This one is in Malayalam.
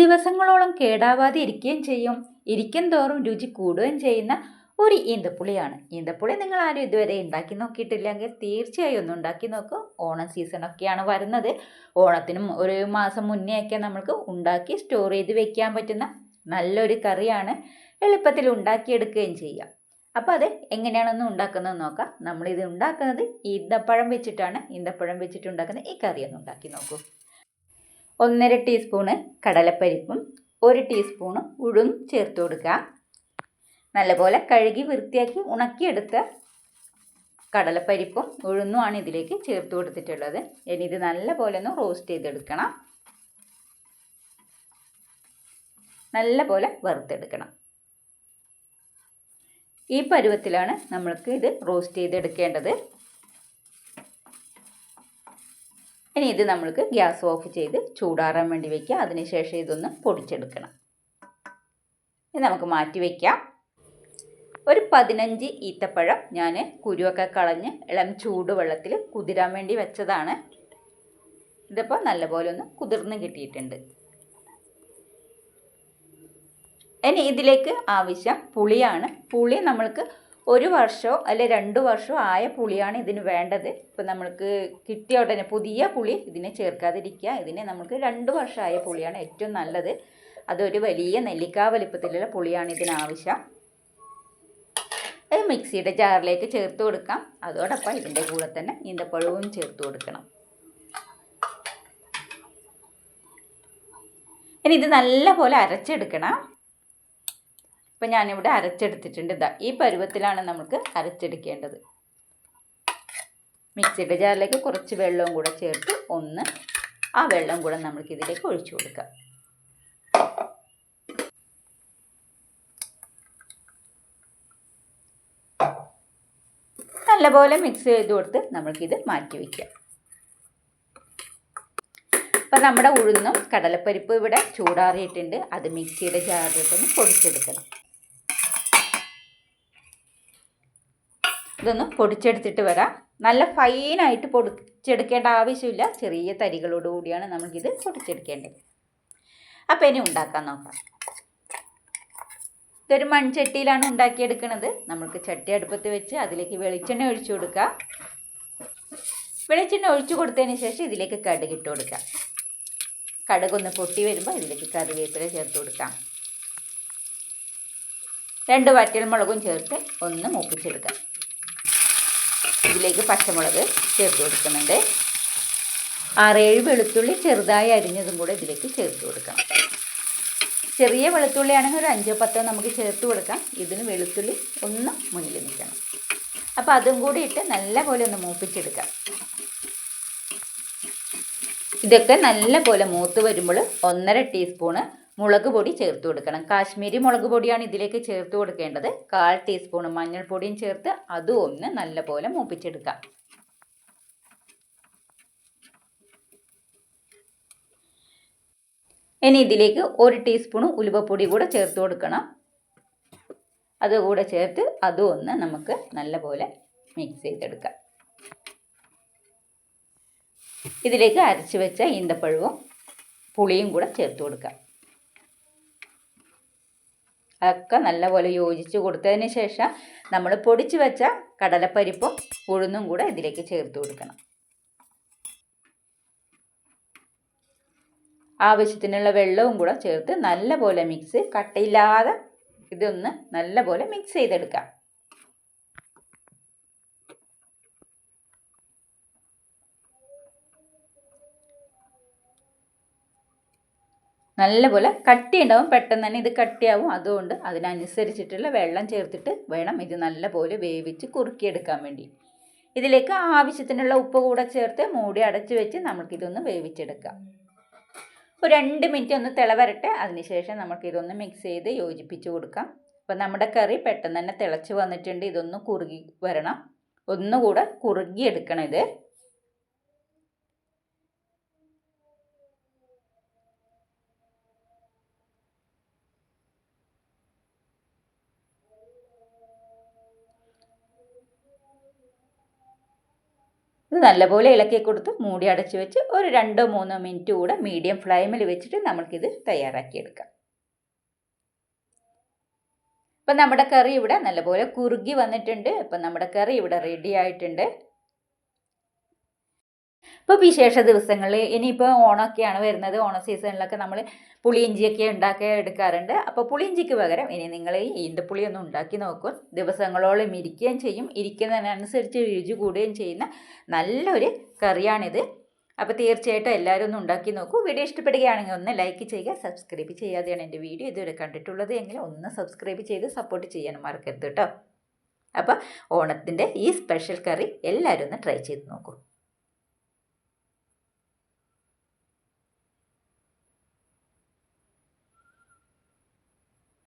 ദിവസങ്ങളോളം കേടാവാതെ ഇരിക്കുകയും ചെയ്യും. ഇരിക്കും തോറും രുചി കൂടുകയും ചെയ്യുന്ന ഒരു ഈന്തപ്പുളിയാണ്. ഈന്തപ്പുളി നിങ്ങൾ ആരും ഇതുവരെ ഉണ്ടാക്കി നോക്കിയിട്ടില്ലെങ്കിൽ തീർച്ചയായും ഒന്ന് ഉണ്ടാക്കി നോക്കൂ. ഓണം സീസണൊക്കെയാണ് വരുന്നത്. ഓണത്തിനും ഒരു മാസം മുന്നേയൊക്കെ നമുക്ക് ഉണ്ടാക്കി സ്റ്റോർ ചെയ്ത് വെക്കാൻ പറ്റുന്ന നല്ലൊരു കറിയാണ്. എളുപ്പത്തിൽ ഉണ്ടാക്കിയെടുക്കുകയും ചെയ്യാം. അപ്പോൾ അത് എങ്ങനെയാണെന്ന് ഉണ്ടാക്കുന്നത് നോക്കാം. നമ്മളിത് ഉണ്ടാക്കുന്നത് ഈന്തപ്പഴം വെച്ചിട്ടാണ്. ഈന്തപ്പഴം വെച്ചിട്ട് ഉണ്ടാക്കുന്ന ഈ കറി ഒന്ന് ഉണ്ടാക്കി നോക്കൂ. 1.5 ടീസ്പൂണ് കടലപ്പരിപ്പും 1 ടീസ്പൂണ് ഉഴുന്നും ചേർത്ത് കൊടുക്കുക. നല്ലപോലെ കഴുകി വൃത്തിയാക്കി ഉണക്കിയെടുത്ത കടലപ്പരിപ്പും ഉഴുന്നുമാണ് ഇതിലേക്ക് ചേർത്ത് കൊടുത്തിട്ടുള്ളത്. ഇനി ഇത് നല്ലപോലെ ഒന്ന് റോസ്റ്റ് ചെയ്തെടുക്കണം. നല്ലപോലെ വറുത്തെടുക്കണം. ഈ പരുവത്തിലാണ് നമ്മൾക്ക് ഇത് റോസ്റ്റ് ചെയ്തെടുക്കേണ്ടത്. ഇനി ഇത് നമ്മൾക്ക് ഗ്യാസ് ഓഫ് ചെയ്ത് ചൂടാറാൻ വേണ്ടി വയ്ക്കുക. അതിനുശേഷം ഇതൊന്ന് പൊടിച്ചെടുക്കണം. ഇത് നമുക്ക് മാറ്റി വയ്ക്കാം. ഒരു 15 ഈത്തപ്പഴം ഞാൻ കുരുവൊക്കെ കളഞ്ഞ് ഇളം ചൂടുവെള്ളത്തിൽ കുതിരാൻ വേണ്ടി വെച്ചതാണ്. ഇതിപ്പോൾ നല്ലപോലെ ഒന്ന് കുതിർന്ന് കിട്ടിയിട്ടുണ്ട്. ഇനി ഇതിലേക്ക് ആവശ്യം പുളിയാണ്. പുളി നമ്മൾക്ക് 1 വർഷമോ അല്ലെ 2 വർഷമോ ആയ പുളിയാണ് ഇതിന് വേണ്ടത്. ഇപ്പം നമ്മൾക്ക് കിട്ടിയ ഉടനെ പുതിയ പുളി ഇതിനെ ചേർക്കാതിരിക്കുക. ഇതിന് നമുക്ക് 2 വർഷമായ പുളിയാണ് ഏറ്റവും നല്ലത്. അതൊരു വലിയ നെല്ലിക്ക വലിപ്പത്തിലുള്ള പുളിയാണ് ഇതിനാവശ്യം. അത് മിക്സിയുടെ ജാറിലേക്ക് ചേർത്ത് കൊടുക്കാം. അതോടൊപ്പം ഇതിൻ്റെ കൂടെ തന്നെ ഈന്തപ്പഴവും ചേർത്ത് കൊടുക്കണം. ഇനി ഇത് നല്ലപോലെ അരച്ചെടുക്കണം. ഇപ്പം ഞാനിവിടെ അരച്ചെടുത്തിട്ടുണ്ട്. ഇതാ ഈ പരുവത്തിലാണ് നമുക്ക് അരച്ചെടുക്കേണ്ടത്. മിക്സിയുടെ ജാറിലേക്ക് കുറച്ച് വെള്ളവും കൂടെ ചേർത്ത് ആ വെള്ളം കൂടെ നമുക്ക് ഇതിലേക്ക് ഒഴിച്ചു കൊടുക്കാം. നല്ലപോലെ മിക്സ് ചെയ്ത് കൊടുത്ത് നമുക്കിത് മാറ്റി വയ്ക്കാം. അപ്പം നമ്മുടെ ഉഴുന്നും കടലപ്പരിപ്പ് ഇവിടെ ചൂടാറിയിട്ടുണ്ട്. അത് മിക്സിയുടെ ജാറിലിട്ടൊന്ന് പൊടിച്ചെടുക്കണം. ഇതൊന്ന് പൊടിച്ചെടുത്തിട്ട് വരാം. നല്ല ഫൈനായിട്ട് പൊടിച്ചെടുക്കേണ്ട ആവശ്യമില്ല. ചെറിയ തരികളോട് കൂടിയാണ് നമുക്കിത് പൊടിച്ചെടുക്കേണ്ടത്. അപ്പോൾ ഇനി ഉണ്ടാക്കാൻ നോക്കാം. ഇതൊരു മൺചട്ടിയിലാണ് ഉണ്ടാക്കിയെടുക്കുന്നത്. നമുക്ക് ചട്ടി അടുപ്പത്ത് വെച്ച് അതിലേക്ക് വെളിച്ചെണ്ണ ഒഴിച്ചു കൊടുക്കുക. വെളിച്ചെണ്ണ ഒഴിച്ചു കൊടുത്തതിന് ശേഷം ഇതിലേക്ക് കടുക് ഇട്ട് കൊടുക്കുക. കടുകൊന്ന് പൊട്ടി വരുമ്പോൾ ഇതിലേക്ക് കറിവേപ്പില ചേർത്ത് കൊടുക്കാം. 2 വറ്റൽമുളകും ചേർത്ത് ഒന്ന് മൂപ്പിച്ചെടുക്കാം. ഇതിലേക്ക് പച്ചമുളക് ചേർത്ത് കൊടുക്കുന്നുണ്ട്. 6-7 വെളുത്തുള്ളി ചെറുതായി അരിഞ്ഞതും കൂടെ ഇതിലേക്ക് ചേർത്ത് കൊടുക്കാം. ചെറിയ വെളുത്തുള്ളി ആണെങ്കിൽ ഒരു 5-10 നമുക്ക് ചേർത്ത് കൊടുക്കാം. ഇതിന് വെളുത്തുള്ളി ഒന്ന് മുന്നിൽ നിൽക്കണം. അപ്പോൾ അതും കൂടി ഇട്ട് നല്ലപോലെ ഒന്ന് മൂപ്പിച്ചെടുക്കാം. ഇതൊക്കെ നല്ലപോലെ മൂത്ത് വരുമ്പോൾ 1.5 ടീസ്പൂണ് മുളക് പൊടി ചേർത്ത് കൊടുക്കണം. കാശ്മീരി മുളക് പൊടിയാണ് ഇതിലേക്ക് ചേർത്ത് കൊടുക്കേണ്ടത്. 1/4 ടീസ്പൂണ് മഞ്ഞൾപ്പൊടിയും ചേർത്ത് അതും ഒന്ന് നല്ലപോലെ മൂപ്പിച്ചെടുക്കാം. ഇനി ഇതിലേക്ക് 1 ടീസ്പൂണ് ഉലുവപ്പൊടി കൂടെ ചേർത്ത് കൊടുക്കണം. അതുകൂടെ ചേർത്ത് അതും ഒന്ന് നമുക്ക് നല്ലപോലെ മിക്സ് ചെയ്തെടുക്കാം. ഇതിലേക്ക് അരച്ച് വെച്ച ഈന്തപ്പഴവും പുളിയും കൂടെ ചേർത്ത് കൊടുക്കാം. ഒക്കെ നല്ലപോലെ യോജിച്ച് കൊടുത്തതിന് ശേഷം നമ്മൾ പൊടിച്ച് വെച്ച കടലപ്പരിപ്പും ഉഴുന്നും കൂടെ ഇതിലേക്ക് ചേർത്ത് കൊടുക്കണം. ആവശ്യത്തിനുള്ള വെള്ളവും കൂടെ ചേർത്ത് നല്ലപോലെ കട്ടയില്ലാതെ ഇതൊന്ന് നല്ലപോലെ മിക്സ് ചെയ്തെടുക്കാം. നല്ലപോലെ കട്ടി ഉണ്ടാവും. പെട്ടെന്ന് തന്നെ ഇത് കട്ടിയാവും. അതുകൊണ്ട് അതിനനുസരിച്ചിട്ടുള്ള വെള്ളം ചേർത്തിട്ട് വേണം ഇത് നല്ലപോലെ വേവിച്ച് കുറുക്കിയെടുക്കാൻ വേണ്ടി. ഇതിലേക്ക് ആവശ്യത്തിനുള്ള ഉപ്പ് കൂടെ ചേർത്ത് മൂടി അടച്ച് വെച്ച് നമുക്കിതൊന്ന് വേവിച്ചെടുക്കാം. ഒരു 2 മിനിറ്റ് ഒന്ന് തിളവരട്ടെ. അതിനുശേഷം നമുക്കിതൊന്ന് മിക്സ് ചെയ്ത് യോജിപ്പിച്ച് കൊടുക്കാം. അപ്പം നമ്മുടെ കറി പെട്ടെന്ന് തന്നെ തിളച്ച് വന്നിട്ടുണ്ട്. ഇതൊന്ന് കുറുകി വരണം. ഒന്നുകൂടെ കുറുകിയെടുക്കണം ഇത്. ഇത് നല്ലപോലെ ഇളക്കി കൊടുത്ത് മൂടി അടച്ച് വെച്ച് ഒരു 2-3 മിനിറ്റ് കൂടെ മീഡിയം ഫ്ലെയിമിൽ വെച്ചിട്ട് നമുക്കിത് തയ്യാറാക്കിയെടുക്കാം. അപ്പം നമ്മുടെ കറി ഇവിടെ നല്ലപോലെ കുറുകി വന്നിട്ടുണ്ട്. അപ്പം നമ്മുടെ കറി ഇവിടെ റെഡി ആയിട്ടുണ്ട്. ഇപ്പോൾ വിശേഷ ദിവസങ്ങളിൽ ഇനിയിപ്പോൾ ഓണമൊക്കെയാണ് വരുന്നത്. ഓണ സീസണിലൊക്കെ നമ്മൾ പുളിയിഞ്ചിയൊക്കെ ഉണ്ടാക്കി എടുക്കാറുണ്ട്. അപ്പോൾ പുളിയിഞ്ചിക്ക് പകരം ഇനി നിങ്ങൾ ഈ ഈന്തപ്പുളി ഒന്ന് ഉണ്ടാക്കി നോക്കും. ദിവസങ്ങളോളം ഇരിക്കുകയും ചെയ്യും. ഇരിക്കുന്നതിനനുസരിച്ച് രുചി കൂടുകയും ചെയ്യുന്ന നല്ലൊരു കറിയാണിത്. അപ്പോൾ തീർച്ചയായിട്ടും എല്ലാവരും ഒന്ന് ഉണ്ടാക്കി നോക്കൂ. വീഡിയോ ഇഷ്ടപ്പെടുകയാണെങ്കിൽ ഒന്ന് ലൈക്ക് ചെയ്യുക. സബ്സ്ക്രൈബ് ചെയ്യാതെയാണ് എൻ്റെ വീഡിയോ ഇതുവരെ കണ്ടിട്ടുള്ളത് എങ്കിൽ ഒന്ന് സബ്സ്ക്രൈബ് ചെയ്ത് സപ്പോർട്ട് ചെയ്യാനും മറക്കരുത് കേട്ടോ. അപ്പോൾ ഓണത്തിൻ്റെ ഈ സ്പെഷ്യൽ കറി എല്ലാവരും ഒന്ന് ട്രൈ ചെയ്ത് നോക്കൂ.